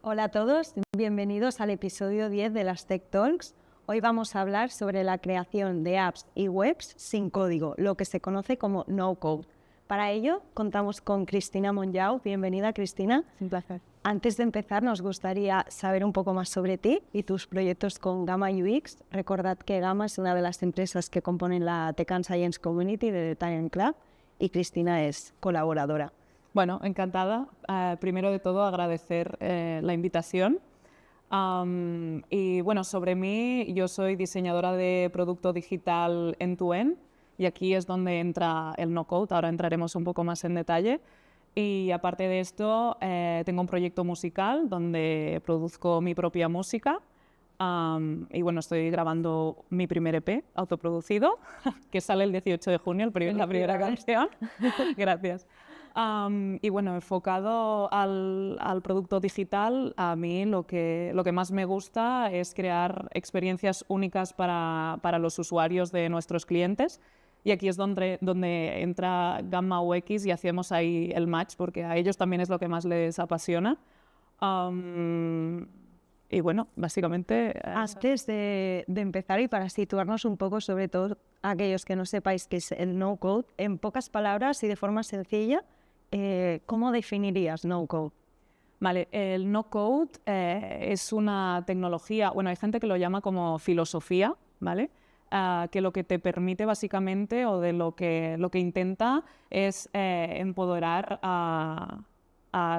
Hola a todos, bienvenidos al episodio 10 de las Tech Talks. Hoy vamos a hablar sobre la creación de apps y webs sin código, lo que se conoce como no-code. Para ello, contamos con Cristina Monllau. Bienvenida, Cristina. Un placer. Antes de empezar, nos gustaría saber un poco más sobre ti y tus proyectos con Gamma UX. Recordad que Gamma es una de las empresas que componen la Tech and Science Community de The Talent Club y Cristina es colaboradora. Bueno, encantada. Primero de todo, agradecer la invitación. Y bueno, sobre mí, yo soy diseñadora de producto digital end-to-end y aquí es donde entra el no-code. Ahora entraremos un poco más en detalle. Y aparte de esto, tengo un proyecto musical donde produzco mi propia música. Y bueno, estoy grabando mi primer EP autoproducido, que sale el 18 de junio, la primera canción. Gracias. Y bueno, enfocado al producto digital, a mí lo que más me gusta es crear experiencias únicas para los usuarios de nuestros clientes. Y aquí es donde entra Gamma UX y hacemos ahí el match, porque a ellos también es lo que más les apasiona. Y bueno, básicamente... Antes de empezar y para situarnos un poco, sobre todo aquellos que no sepáis qué es el no-code, en pocas palabras y de forma sencilla, ¿cómo definirías no-code? Vale, el no-code es una tecnología, bueno, hay gente que lo llama como filosofía, ¿vale? Que lo que te permite básicamente o de lo que intenta es empoderar a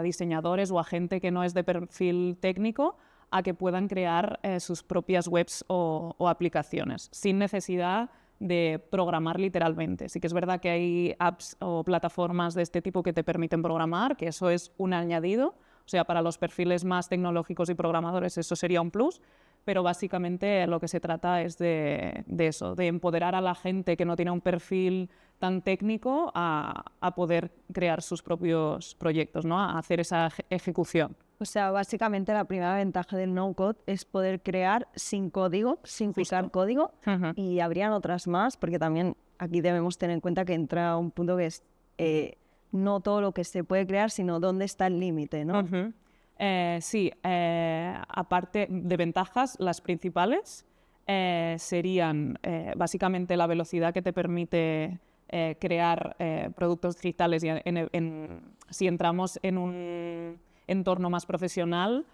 diseñadores o a gente que no es de perfil técnico a que puedan crear sus propias webs o aplicaciones sin necesidad de programar literalmente. Sí que es verdad que hay apps o plataformas de este tipo que te permiten programar, que eso es un añadido, o sea, para los perfiles más tecnológicos y programadores eso sería un plus, pero básicamente lo que se trata es de eso, de empoderar a la gente que no tiene un perfil tan técnico a poder crear sus propios proyectos, ¿no? A hacer esa ejecución. O sea, básicamente la primera ventaja del no-code es poder crear sin código, sin picar código, y habrían otras más, porque también aquí debemos tener en cuenta que entra un punto que es no todo lo que se puede crear, sino dónde está el límite, ¿no? Sí, aparte de ventajas, las principales serían básicamente la velocidad que te permite crear productos digitales. Y si entramos en un entorno más profesional,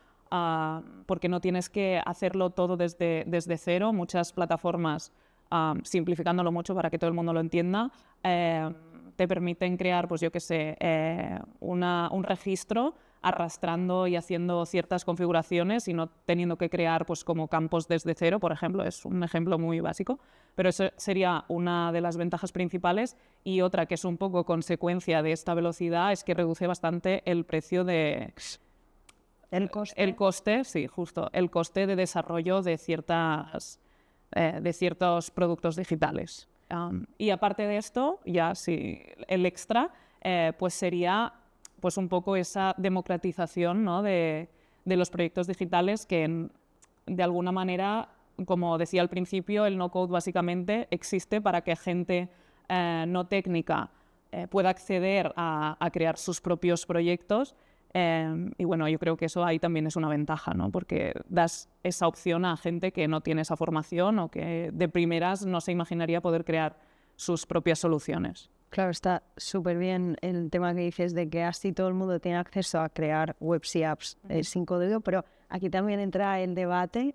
porque no tienes que hacerlo todo desde cero. Muchas plataformas, simplificándolo mucho para que todo el mundo lo entienda, te permiten crear, pues yo qué sé, un registro arrastrando y haciendo ciertas configuraciones y no teniendo que crear pues como campos desde cero, por ejemplo. Es un ejemplo muy básico, pero eso sería una de las ventajas principales. Y otra que es un poco consecuencia de esta velocidad es que reduce bastante el precio de... ¿El coste? El coste, sí, justo. El coste de desarrollo de ciertos productos digitales. Y aparte de esto, ya sí, el extra, pues sería pues un poco esa democratización, ¿no? de los proyectos digitales que de alguna manera, como decía al principio, el no-code básicamente existe para que gente no técnica pueda acceder a crear sus propios proyectos. Y bueno, yo creo que eso ahí también es una ventaja, ¿no? Porque das esa opción a gente que no tiene esa formación o que de primeras no se imaginaría poder crear sus propias soluciones. Claro, está súper bien el tema que dices de que así todo el mundo tiene acceso a crear webs y apps sin código, pero aquí también entra el debate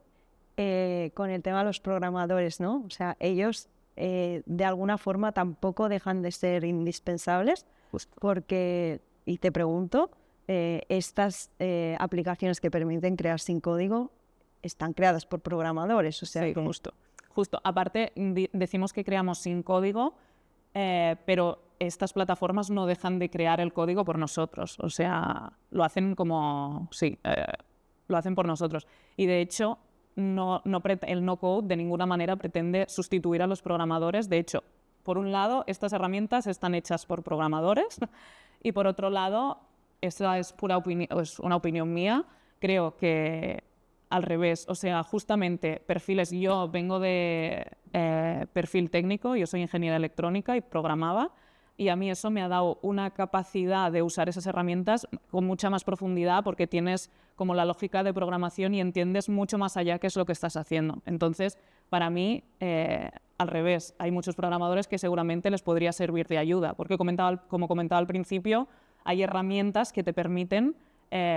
con el tema de los programadores, ¿no? O sea, ellos de alguna forma tampoco dejan de ser indispensables. Justo. Porque, y te pregunto, estas aplicaciones que permiten crear sin código están creadas por programadores, o sea, sí, que... Justo. Aparte, decimos que creamos sin código, pero estas plataformas no dejan de crear el código por nosotros. O sea, lo hacen como... Sí, lo hacen por nosotros. Y de hecho, el no-code de ninguna manera pretende sustituir a los programadores. De hecho, por un lado, estas herramientas están hechas por programadores y por otro lado, esta es una opinión mía, creo que al revés, o sea, justamente perfiles, yo vengo de perfil técnico, yo soy ingeniera electrónica y programaba, y a mí eso me ha dado una capacidad de usar esas herramientas con mucha más profundidad porque tienes como la lógica de programación y entiendes mucho más allá qué es lo que estás haciendo. Entonces, para mí, al revés, hay muchos programadores que seguramente les podría servir de ayuda, porque como comentaba al principio, hay herramientas que te permiten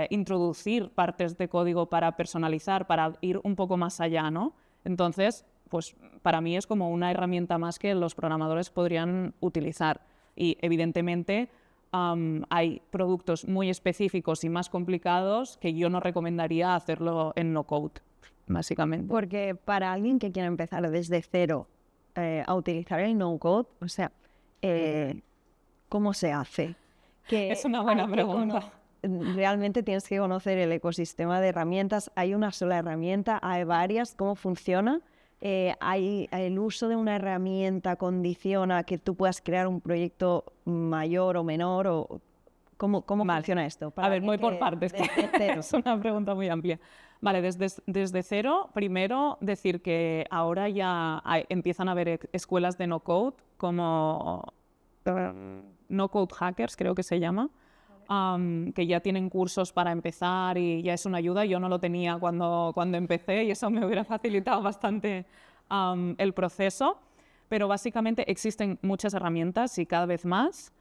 introducir partes de código para personalizar, para ir un poco más allá, ¿no? Entonces, pues para mí es como una herramienta más que los programadores podrían utilizar. Y evidentemente hay productos muy específicos y más complicados que yo no recomendaría hacerlo en no-code, básicamente. Porque para alguien que quiera empezar desde cero a utilizar el no-code, o sea, ¿cómo se hace? Es una buena pregunta. Realmente tienes que conocer el ecosistema de herramientas. ¿Hay una sola herramienta? ¿Hay varias? ¿Cómo funciona? ¿El uso de una herramienta condiciona que tú puedas crear un proyecto mayor o menor? O ¿cómo funciona esto? A ver, voy por partes. Es una pregunta muy amplia. Vale, desde cero, primero decir que ahora ya empiezan a haber escuelas de no-code como no-code hackers, creo que se llama. Que ya tienen cursos para empezar y ya es una ayuda. Yo no lo tenía cuando empecé y eso me hubiera facilitado bastante el proceso. Pero básicamente existen muchas herramientas y cada vez más.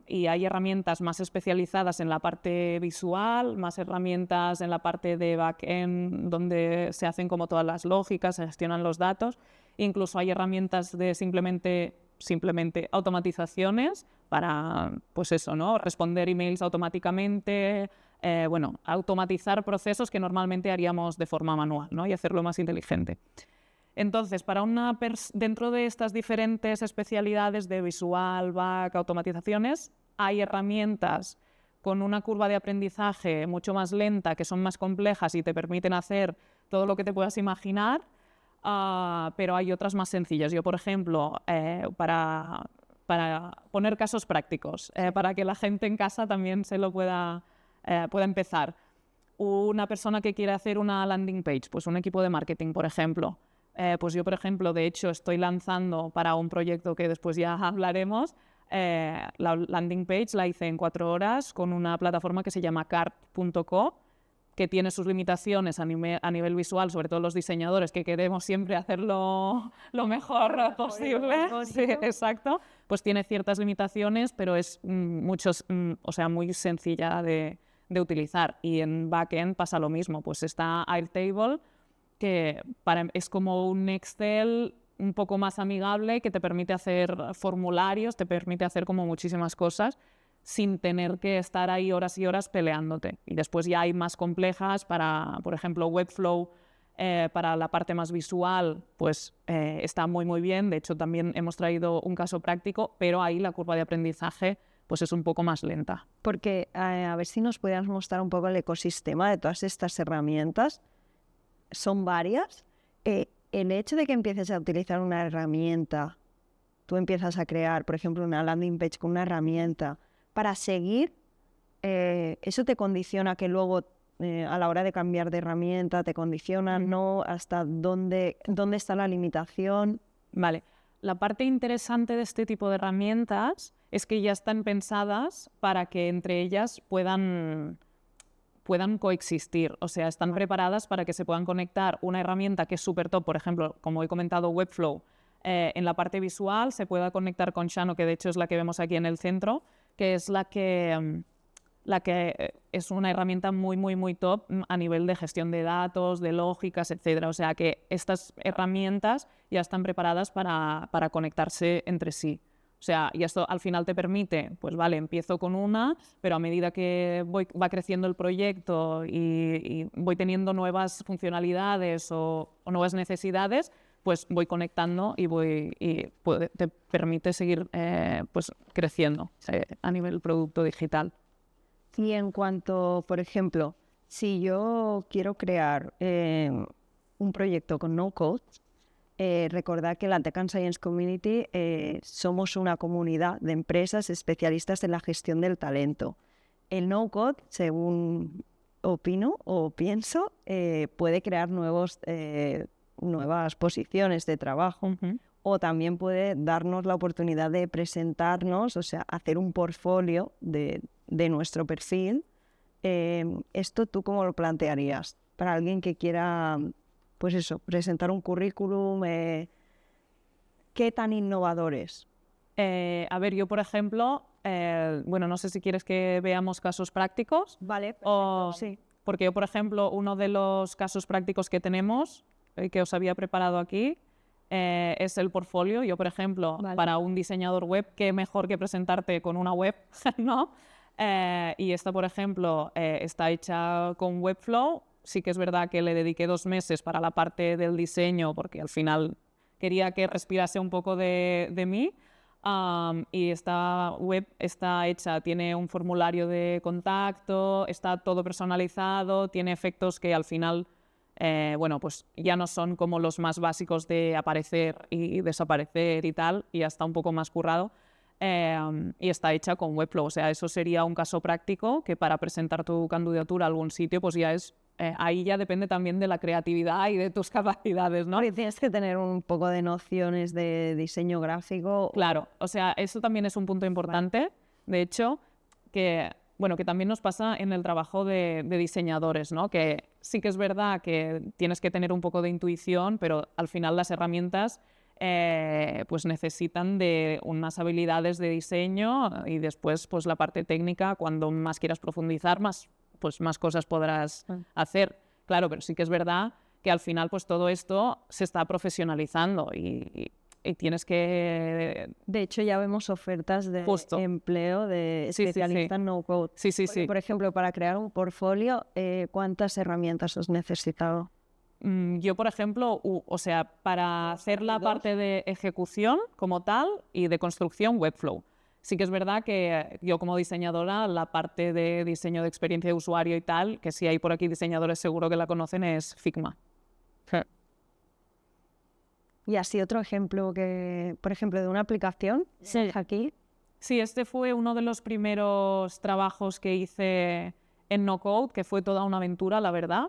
Y hay herramientas más especializadas en la parte visual, más herramientas en la parte de back-end, donde se hacen como todas las lógicas, se gestionan los datos. Incluso hay herramientas de simplemente automatizaciones para, pues eso, ¿no? Responder emails automáticamente, automatizar procesos que normalmente haríamos de forma manual, ¿no? Y hacerlo más inteligente. Entonces, dentro de estas diferentes especialidades de visual, back, automatizaciones, hay herramientas con una curva de aprendizaje mucho más lenta, que son más complejas y te permiten hacer todo lo que te puedas imaginar, pero hay otras más sencillas. Yo, por ejemplo, para poner casos prácticos, para que la gente en casa también se lo pueda empezar. Una persona que quiere hacer una landing page, pues un equipo de marketing, por ejemplo. Pues yo, por ejemplo, de hecho, estoy lanzando para un proyecto que después ya hablaremos, la landing page la hice en 4 horas con una plataforma que se llama cart.co, que tiene sus limitaciones a nivel visual, sobre todo los diseñadores, que queremos siempre hacerlo lo mejor posible. Sí, exacto. Pues tiene ciertas limitaciones, pero es muy sencilla de utilizar. Y en backend pasa lo mismo. Pues está Airtable, que es como un Excel un poco más amigable, que te permite hacer formularios, te permite hacer como muchísimas cosas, sin tener que estar ahí horas y horas peleándote. Y después ya hay más complejas para, por ejemplo, Webflow, para la parte más visual, pues está muy, muy bien. De hecho, también hemos traído un caso práctico, pero ahí la curva de aprendizaje pues es un poco más lenta. Porque, a ver si nos pudieras mostrar un poco el ecosistema de todas estas herramientas. Son varias. El hecho de que empieces a utilizar una herramienta, tú empiezas a crear, por ejemplo, una landing page con una herramienta, para seguir, eso te condiciona que luego a la hora de cambiar de herramienta te condiciona, ¿no? Hasta dónde está la limitación. Vale. La parte interesante de este tipo de herramientas es que ya están pensadas para que entre ellas puedan coexistir. O sea, están preparadas para que se puedan conectar una herramienta que es súper top, por ejemplo, como he comentado, Webflow, en la parte visual se pueda conectar con Shano, que de hecho es la que vemos aquí en el centro, que es la que es una herramienta muy, muy, muy top a nivel de gestión de datos, de lógicas, etcétera. O sea que estas herramientas ya están preparadas para conectarse entre sí. O sea, y esto al final te permite, pues vale, empiezo con una, pero a medida que va creciendo el proyecto y voy teniendo nuevas funcionalidades o nuevas necesidades, pues voy conectando y te permite seguir pues creciendo a nivel producto digital. Y en cuanto, por ejemplo, si yo quiero crear un proyecto con no-code, recordad que la Tech and Science Community somos una comunidad de empresas especialistas en la gestión del talento. El no-code, según opino o pienso, puede crear nuevas posiciones de trabajo. o también puede darnos la oportunidad de presentarnos, o sea, hacer un portfolio de nuestro perfil. ¿Esto tú cómo lo plantearías para alguien que quiera, pues eso, presentar un currículum? ¿Qué tan innovador es? A ver, yo por ejemplo, bueno, no sé si quieres que veamos casos prácticos. Vale, perfecto, sí. Porque yo, por ejemplo, uno de los casos prácticos que tenemos, que os había preparado aquí, es el portfolio. Yo, por ejemplo, para un diseñador web, qué mejor que presentarte con una web, ¿no? Y esta, por ejemplo, está hecha con Webflow. Sí que es verdad que le dediqué 2 meses para la parte del diseño, porque al final quería que respirase un poco de mí. Y esta web está hecha, tiene un formulario de contacto, está todo personalizado, tiene efectos que al final, bueno, pues ya no son como los más básicos de aparecer y desaparecer y tal, y ya está un poco más currado. Y está hecha con Webflow, o sea, eso sería un caso práctico que para presentar tu candidatura a algún sitio, pues ya es... ahí ya depende también de la creatividad y de tus capacidades, ¿no? Porque tienes que tener un poco de nociones de diseño gráfico. Claro, o sea, eso también es un punto importante, de hecho, que, bueno, que también nos pasa en el trabajo de diseñadores, ¿no? Que sí que es verdad que tienes que tener un poco de intuición, pero al final las herramientas pues necesitan de unas habilidades de diseño y después pues la parte técnica, cuando más quieras profundizar, pues más cosas podrás hacer. Claro, pero sí que es verdad que al final pues todo esto se está profesionalizando y tienes que... De hecho, ya vemos ofertas de empleo de especialistas en no-code. Sí. Por ejemplo, para crear un portfolio, ¿cuántas herramientas has necesitado? Yo, por ejemplo, o sea, para hacer la parte de ejecución como tal y de construcción, Webflow. Sí que es verdad que yo como diseñadora, la parte de diseño de experiencia de usuario y tal, que si hay por aquí diseñadores seguro que la conocen, es Figma. Y así otro ejemplo que, por ejemplo, de una aplicación aquí. Sí, este fue uno de los primeros trabajos que hice en No Code, que fue toda una aventura, la verdad.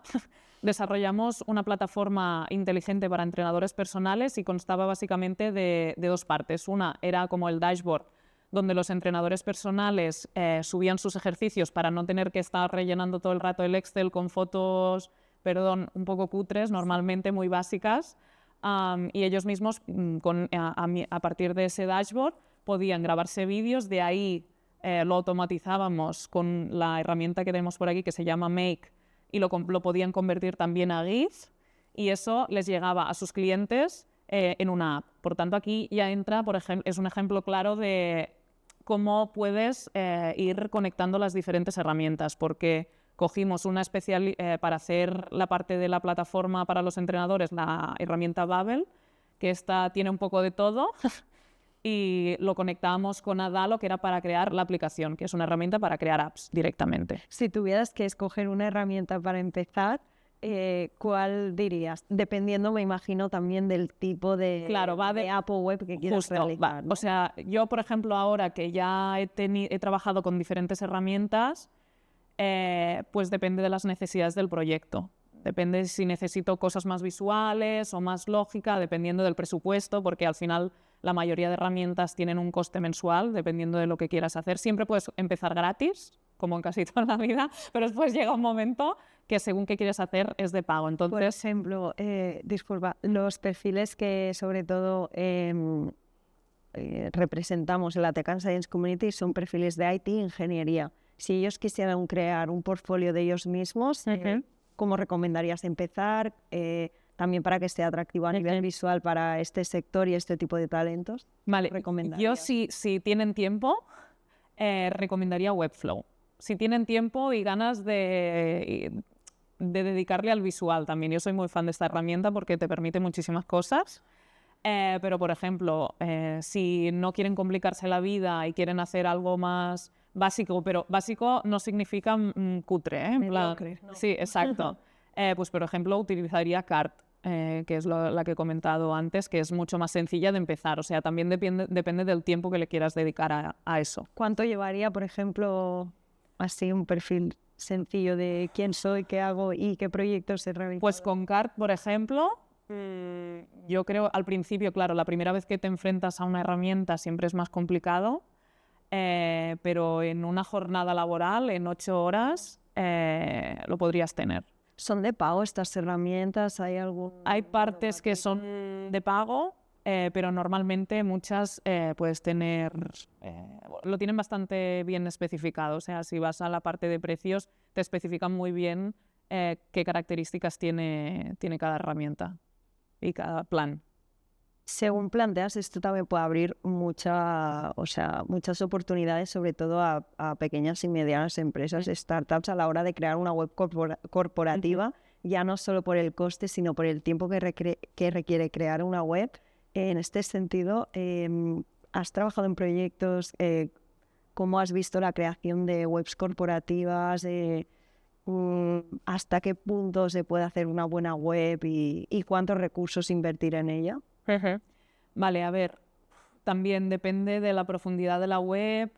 Desarrollamos una plataforma inteligente para entrenadores personales y constaba básicamente de 2 partes. Una era como el dashboard, donde los entrenadores personales subían sus ejercicios para no tener que estar rellenando todo el rato el Excel con fotos, perdón, un poco cutres, normalmente muy básicas. Y ellos mismos, a partir de ese dashboard, podían grabarse vídeos, de ahí lo automatizábamos con la herramienta que tenemos por aquí que se llama Make, y lo podían convertir también a GIF, y eso les llegaba a sus clientes en una app. Por tanto, aquí ya entra, por ejemplo, es un ejemplo claro de cómo puedes ir conectando las diferentes herramientas, porque cogimos una especial para hacer la parte de la plataforma para los entrenadores, la herramienta Babel, que esta tiene un poco de todo, y lo conectábamos con Adalo, que era para crear la aplicación, que es una herramienta para crear apps directamente. Si tuvieras que escoger una herramienta para empezar, ¿cuál dirías? Dependiendo, me imagino, también del tipo de, claro, de app o web que quieras realizar, ¿no? O sea, yo, por ejemplo, ahora que ya he trabajado con diferentes herramientas, pues depende de las necesidades del proyecto. Depende si necesito cosas más visuales o más lógica, dependiendo del presupuesto, porque al final la mayoría de herramientas tienen un coste mensual, dependiendo de lo que quieras hacer. Siempre puedes empezar gratis, como en casi toda la vida, pero después llega un momento que según qué quieres hacer es de pago. Entonces, por ejemplo, disculpa, los perfiles que sobre todo representamos en la Tech and Science Community son perfiles de IT e ingeniería. Si ellos quisieran crear un portfolio de ellos mismos, ¿cómo recomendarías empezar? También para que esté atractivo a nivel visual para este sector y este tipo de talentos. Vale, yo si tienen tiempo, recomendaría Webflow. Si tienen tiempo y ganas de dedicarle al visual también. Yo soy muy fan de esta herramienta porque te permite muchísimas cosas. Pero, por ejemplo, si no quieren complicarse la vida y quieren hacer algo más básico, pero básico no significa cutre, ¿eh? Mediocre, ¿no? Sí, exacto. Pues, por ejemplo, utilizaría Cart, que es la que he comentado antes, que es mucho más sencilla de empezar. O sea, también depende del tiempo que le quieras dedicar a eso. ¿Cuánto llevaría, por ejemplo, así un perfil sencillo de quién soy, qué hago y qué proyectos he realizado? Pues con Cart, por ejemplo, Yo creo, al principio, claro, la primera vez que te enfrentas a una herramienta siempre es más complicado, pero en una jornada laboral, en 8 horas, lo podrías tener. ¿Son de pago estas herramientas? ¿Hay algún...? Hay partes que son de pago, pero normalmente muchas puedes tener... lo tienen bastante bien especificado. O sea, si vas a la parte de precios, te especifican muy bien qué características tiene cada herramienta y cada plan. Según planteas, esto también puede abrir muchas oportunidades, sobre todo a pequeñas y medianas empresas, startups, a la hora de crear una web corporativa, ya no solo por el coste, sino por el tiempo que requiere crear una web. En este sentido, ¿has trabajado en proyectos? ¿Cómo has visto la creación de webs corporativas? ¿Hasta qué punto se puede hacer una buena web y cuántos recursos invertir en ella? Vale, a ver, también depende de la profundidad de la web,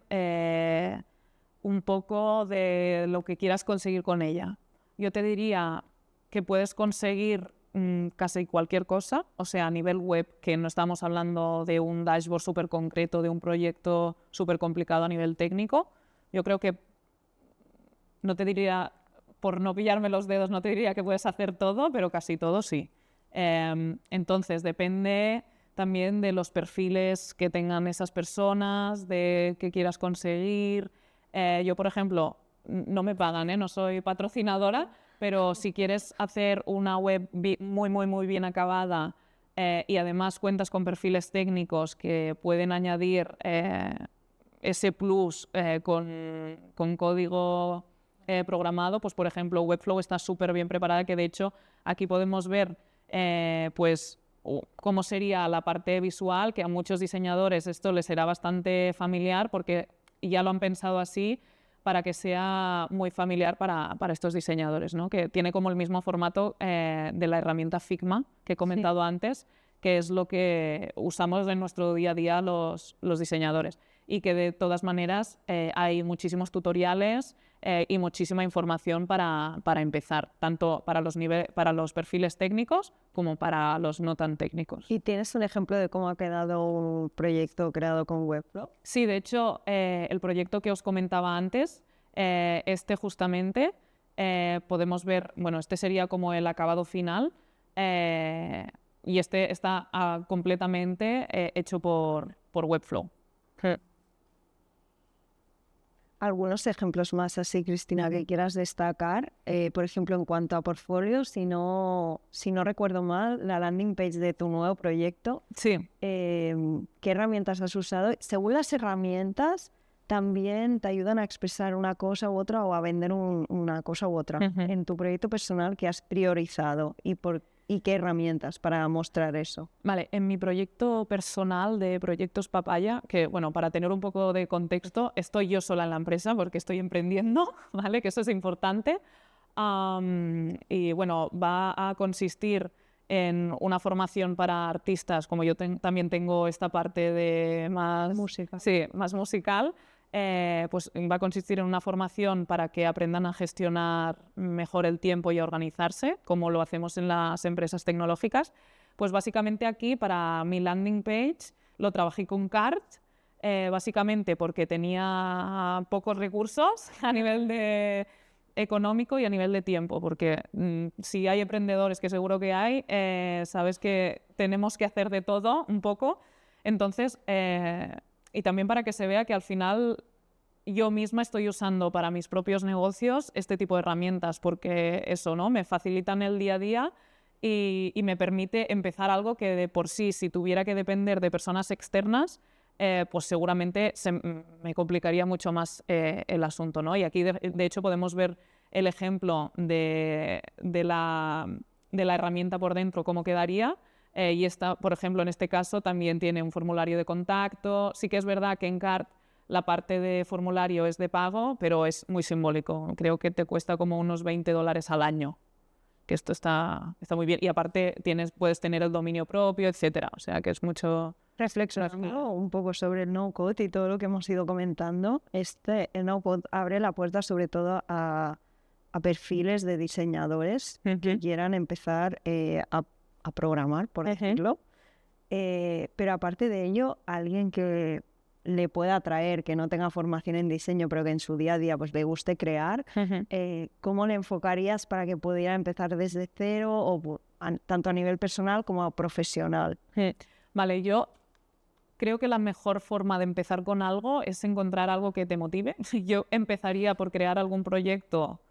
un poco de lo que quieras conseguir con ella. Yo te diría que puedes conseguir casi cualquier cosa, o sea, a nivel web, que no estamos hablando de un dashboard súper concreto, de un proyecto súper complicado a nivel técnico. Yo creo que no te diría, por no pillarme los dedos, no te diría que puedes hacer todo, pero casi todo sí. Entonces, depende también de los perfiles que tengan esas personas, de qué quieras conseguir. Yo, por ejemplo, no me pagan, no soy patrocinadora, pero si quieres hacer una web muy bien acabada y además cuentas con perfiles técnicos que pueden añadir ese plus con código programado, pues por ejemplo Webflow está súper bien preparada, que de hecho aquí podemos ver pues cómo sería la parte visual, que a muchos diseñadores esto les será bastante familiar porque ya lo han pensado así para que sea muy familiar para estos diseñadores, ¿no? Que tiene como el mismo formato de la herramienta Figma que he comentado antes, que es lo que usamos en nuestro día a día los diseñadores. Y que de todas maneras hay muchísimos tutoriales y muchísima información para empezar, tanto para los perfiles técnicos como para los no tan técnicos. ¿Y tienes un ejemplo de cómo ha quedado un proyecto creado con Webflow? Sí, de hecho, el proyecto que os comentaba antes, este justamente, podemos ver, bueno, este sería como el acabado final, y este está completamente hecho por Webflow. ¿Algunos ejemplos más así, Cristina, que quieras destacar? Por ejemplo, en cuanto a portfolio, si no recuerdo mal, la landing page de tu nuevo proyecto. Sí. ¿Qué herramientas has usado? Según las herramientas, también te ayudan a expresar una cosa u otra o a vender una cosa u otra. En tu proyecto personal, ¿qué has priorizado y qué herramientas para mostrar eso? Vale, en mi proyecto personal de Proyectos Papaya, que bueno, para tener un poco de contexto, estoy yo sola en la empresa porque estoy emprendiendo, ¿vale? Que eso es importante. Y bueno, va a consistir en una formación para artistas, como yo también tengo esta parte de más... Música. Sí, más musical. Pues va a consistir en una formación para que aprendan a gestionar mejor el tiempo y a organizarse, como lo hacemos en las empresas tecnológicas. Pues básicamente aquí, para mi landing page, lo trabajé con Cart, básicamente porque tenía pocos recursos a nivel económico y a nivel de tiempo, porque si hay emprendedores, que seguro que hay, sabes que tenemos que hacer de todo un poco. Entonces... y también para que se vea que al final yo misma estoy usando para mis propios negocios este tipo de herramientas, porque eso, ¿no? Me facilitan el día a día y me permite empezar algo que de por sí, si tuviera que depender de personas externas, pues seguramente me complicaría mucho más el asunto, ¿no? Y aquí, de hecho, podemos ver el ejemplo de la herramienta por dentro, cómo quedaría. Y esta, por ejemplo, en este caso también tiene un formulario de contacto. Sí que es verdad que en Cart la parte de formulario es de pago, pero es muy simbólico. Creo que te cuesta como unos $20 al año, que esto está muy bien. Y aparte puedes tener el dominio propio, etcétera. O sea que es mucho... Reflexionando un poco sobre el no-code y todo lo que hemos ido comentando, el no-code abre la puerta sobre todo a perfiles de diseñadores que quieran empezar a programar, por decirlo. Pero aparte de ello, alguien que le pueda atraer, que no tenga formación en diseño, pero que en su día a día pues, le guste crear, ¿cómo le enfocarías para que pudiera empezar desde cero, o tanto a nivel personal como profesional? Vale, yo creo que la mejor forma de empezar con algo es encontrar algo que te motive. Yo empezaría por crear algún proyecto,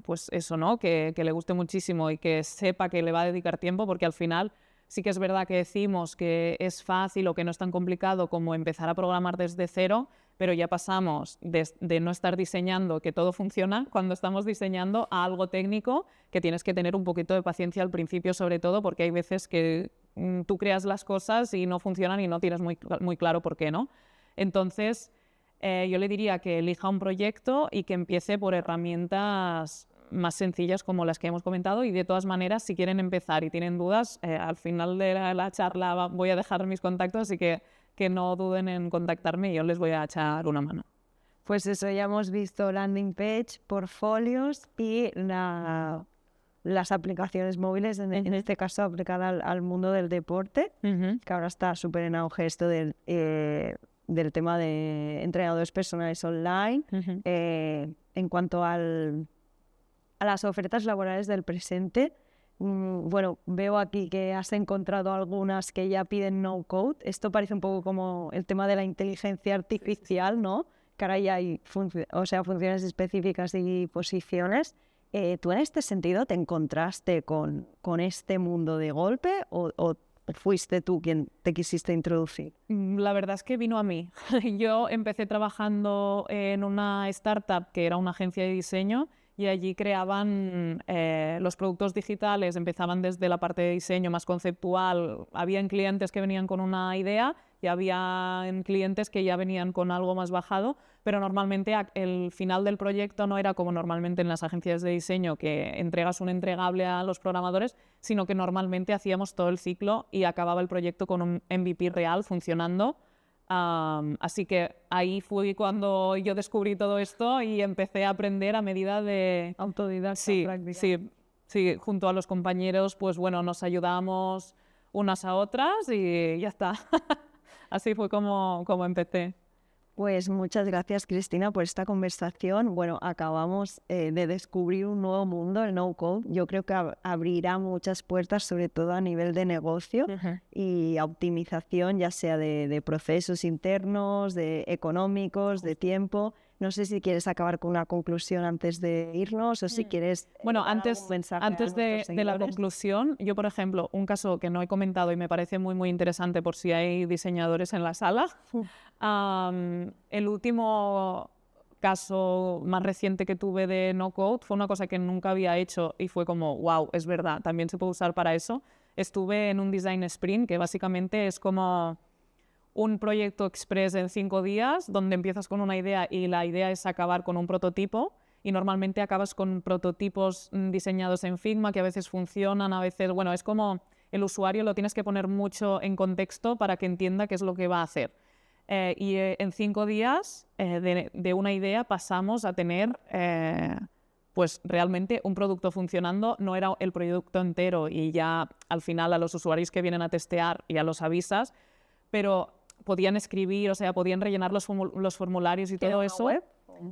pues eso, ¿no? Que le guste muchísimo y que sepa que le va a dedicar tiempo, porque al final sí que es verdad que decimos que es fácil o que no es tan complicado como empezar a programar desde cero, pero ya pasamos de no estar diseñando, que todo funciona cuando estamos diseñando, a algo técnico que tienes que tener un poquito de paciencia al principio, sobre todo porque hay veces que tú creas las cosas y no funcionan y no tienes muy claro por qué, ¿no? Entonces, yo le diría que elija un proyecto y que empiece por herramientas más sencillas como las que hemos comentado, y de todas maneras, si quieren empezar y tienen dudas, al final de la charla voy a dejar mis contactos, así que no duden en contactarme y yo les voy a echar una mano. Pues eso, ya hemos visto landing page, portfolios y las aplicaciones móviles, en este caso aplicada al mundo del deporte, que ahora está súper en auge esto del tema de entrenadores personales online. En cuanto a las ofertas laborales del presente, bueno, veo aquí que has encontrado algunas que ya piden no-code. Esto parece un poco como el tema de la inteligencia artificial, ¿no? Que ahora ya hay funciones específicas y posiciones. ¿Tú en este sentido te encontraste con este mundo de golpe o fuiste tú quien te quisiste introducir? La verdad es que vino a mí. Yo empecé trabajando en una startup que era una agencia de diseño, y allí creaban los productos digitales, empezaban desde la parte de diseño más conceptual. Habían clientes que venían con una idea y habían clientes que ya venían con algo más bajado, pero normalmente el final del proyecto no era como normalmente en las agencias de diseño, que entregas un entregable a los programadores, sino que normalmente hacíamos todo el ciclo y acababa el proyecto con un MVP real funcionando. Así que ahí fue cuando yo descubrí todo esto y empecé a aprender a medida de... Autodidacta, práctica. Sí, junto a los compañeros, pues bueno, nos ayudamos unas a otras y ya está. Así fue como empecé. Pues muchas gracias, Cristina, por esta conversación. Bueno, acabamos de descubrir un nuevo mundo, el no-code. Yo creo que abrirá muchas puertas, sobre todo a nivel de negocio y optimización, ya sea de procesos internos, de económicos, de tiempo. No sé si quieres acabar con una conclusión antes de irnos o si quieres... Bueno, antes de la conclusión, yo, por ejemplo, un caso que no he comentado y me parece muy, muy interesante por si hay diseñadores en la sala. El último caso más reciente que tuve de no-code fue una cosa que nunca había hecho y fue como, wow, es verdad, también se puede usar para eso. Estuve en un design sprint, que básicamente es como un proyecto express en 5 días, donde empiezas con una idea y la idea es acabar con un prototipo, y normalmente acabas con prototipos diseñados en Figma, que a veces funcionan, a veces, bueno, es como el usuario lo tienes que poner mucho en contexto para que entienda qué es lo que va a hacer. En 5 días de una idea pasamos a tener pues realmente un producto funcionando. No era el producto entero y ya al final a los usuarios que vienen a testear ya los avisas, pero podían escribir, o sea, podían rellenar los formularios y todo eso. ¿Web?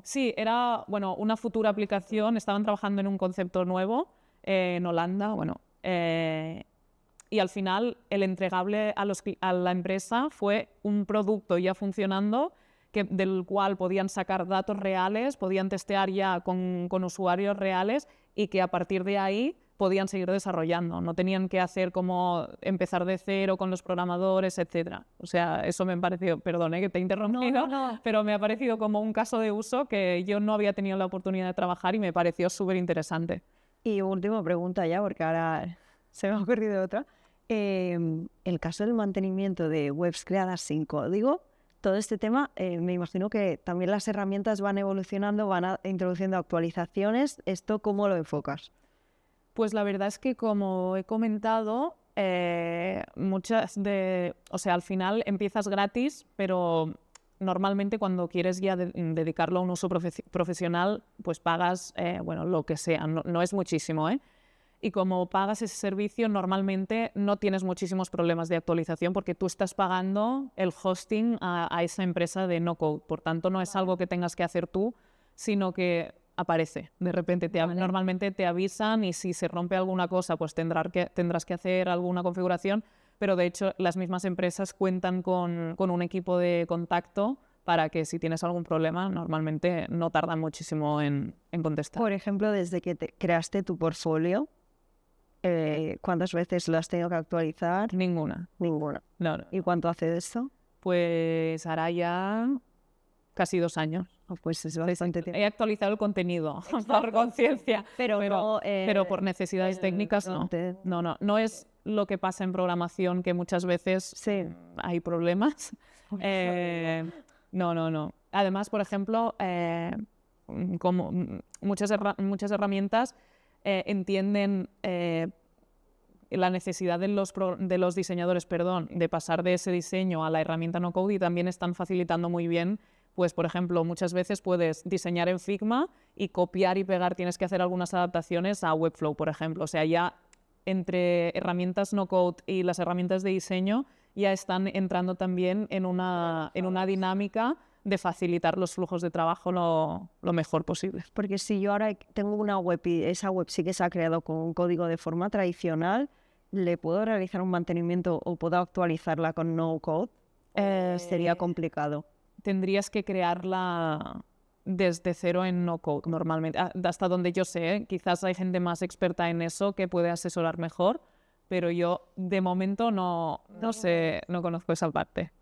Sí, era una futura aplicación. Estaban trabajando en un concepto nuevo en Holanda, bueno. Y al final el entregable a la empresa fue un producto ya funcionando, del cual podían sacar datos reales, podían testear ya con usuarios reales, y que a partir de ahí podían seguir desarrollando. No tenían que hacer como empezar de cero con los programadores, etc. O sea, eso me ha parecido, perdón, que te he interrumpido, pero me ha parecido como un caso de uso que yo no había tenido la oportunidad de trabajar y me pareció súper interesante. Y última pregunta ya, porque ahora se me ha ocurrido otra. El caso del mantenimiento de webs creadas sin código, todo este tema, me imagino que también las herramientas van evolucionando, van introduciendo actualizaciones. ¿Esto cómo lo enfocas? Pues la verdad es que, como he comentado, o sea, al final empiezas gratis, pero normalmente cuando quieres ya dedicarlo a un uso profesional, pues pagas, bueno, lo que sea, no es muchísimo, y como pagas ese servicio, normalmente no tienes muchísimos problemas de actualización porque tú estás pagando el hosting a esa empresa de no-code. Por tanto, no es algo que tengas que hacer tú, sino que aparece. De repente normalmente te avisan y si se rompe alguna cosa, pues tendrás que hacer alguna configuración, pero de hecho las mismas empresas cuentan con un equipo de contacto para que si tienes algún problema, normalmente no tardan muchísimo en contestar. Por ejemplo, desde que creaste tu portfolio, ¿cuántas veces lo has tenido que actualizar? Ninguna. Ninguna. No. ¿Y cuánto hace de esto? Pues hará ya casi 2 años. Pues es bastante tiempo. He actualizado el contenido por conciencia, pero por necesidades técnicas no. No es lo que pasa en programación, que muchas veces hay problemas. No. Además, por ejemplo, como muchas herramientas entienden la necesidad de los diseñadores, de pasar de ese diseño a la herramienta no-code y también están facilitando muy bien. Pues, por ejemplo, muchas veces puedes diseñar en Figma y copiar y pegar, tienes que hacer algunas adaptaciones a Webflow, por ejemplo. O sea, ya entre herramientas no-code y las herramientas de diseño ya están entrando también en una dinámica de facilitar los flujos de trabajo lo mejor posible. Porque si yo ahora tengo una web y esa web sí que se ha creado con un código de forma tradicional, ¿le puedo realizar un mantenimiento o puedo actualizarla con no-code? Sería complicado. Tendrías que crearla desde cero en no-code normalmente. Hasta donde yo sé, quizás hay gente más experta en eso que puede asesorar mejor, pero yo de momento no sé, no conozco esa parte.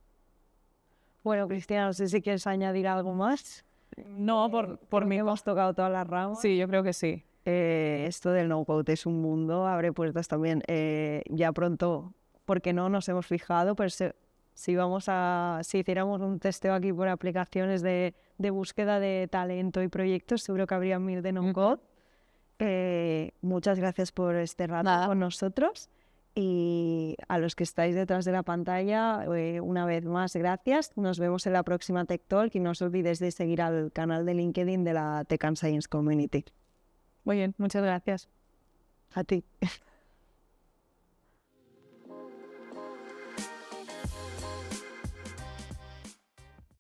Bueno, Cristina, no sé si quieres añadir algo más. No, por mí hemos tocado todas las ramas. Sí, yo creo que sí. Esto del no-code es un mundo, abre puertas también. Ya pronto, porque no nos hemos fijado, pero si hiciéramos un testeo aquí por aplicaciones de búsqueda de talento y proyectos, seguro que habría 1000 de no-code. Muchas gracias por este rato con nosotros. Y a los que estáis detrás de la pantalla, una vez más, gracias. Nos vemos en la próxima Tech Talk y no os olvidéis de seguir al canal de LinkedIn de la Tech and Science Community. Muy bien, muchas gracias. A ti.